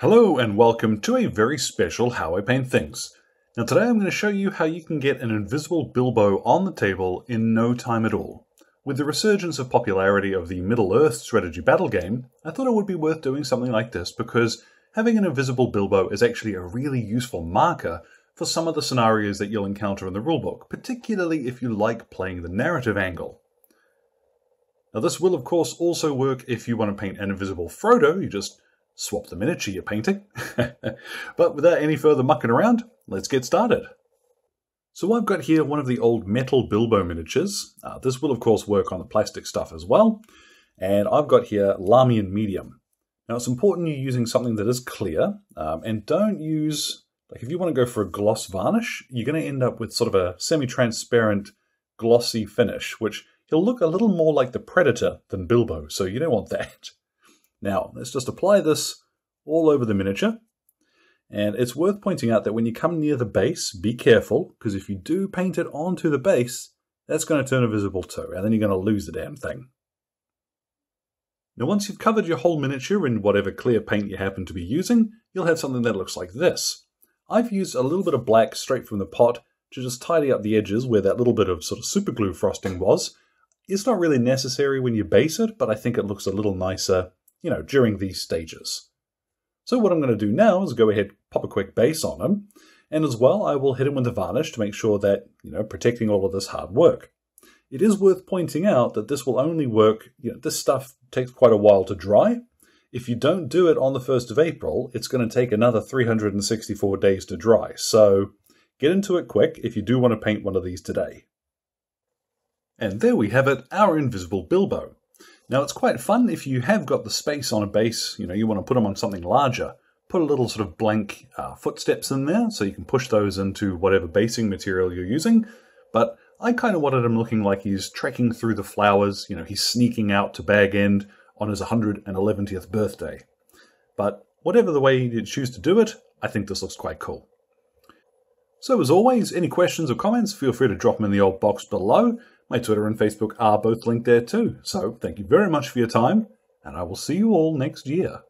Hello and welcome to a very special How I Paint Things. Now today I'm going to show you how you can get an invisible Bilbo on the table in no time at all. With the resurgence of popularity of the Middle-earth strategy battle game, I thought it would be worth doing something like this because having an invisible Bilbo is actually a really useful marker for some of the scenarios that you'll encounter in the rulebook, particularly if you like playing the narrative angle. Now this will of course also work if you want to paint an invisible Frodo. You just swap the miniature you're painting. But without any further mucking around, let's get started. So I've got here one of the old metal Bilbo miniatures. This will of course work on the plastic stuff as well. And I've got here Lahmian Medium. Now it's important you're using something that is clear, and don't use, like if you want to go for a gloss varnish, you're going to end up with sort of a semi-transparent glossy finish, which he'll look a little more like the Predator than Bilbo, so you don't want that. Now, let's just apply this all over the miniature. And it's worth pointing out that when you come near the base, be careful, because if you do paint it onto the base, that's going to turn invisible too, and then you're going to lose the damn thing. Now, once you've covered your whole miniature in whatever clear paint you happen to be using, you'll have something that looks like this. I've used a little bit of black straight from the pot to just tidy up the edges where that little bit of sort of super glue frosting was. It's not really necessary when you base it, but I think it looks a little nicer during these stages. So what I'm going to do now is go ahead, pop a quick base on him, and as well I will hit him with the varnish to make sure that, protecting all of this hard work. It is worth pointing out that this will only work, this stuff takes quite a while to dry. If you don't do it on the 1st of April, it's going to take another 364 days to dry, so get into it quick if you do want to paint one of these today. And there we have it, our invisible Bilbo. Now it's quite fun if you have got the space on a base, you want to put them on something larger, put a little sort of blank footsteps in there so you can push those into whatever basing material you're using. But I kind of wanted him looking like he's trekking through the flowers, he's sneaking out to Bag End on his 111th birthday. But whatever the way you choose to do it, I think this looks quite cool. So as always, any questions or comments, feel free to drop them in the old box below. My Twitter and Facebook are both linked there too. So thank you very much for your time, and I will see you all next year.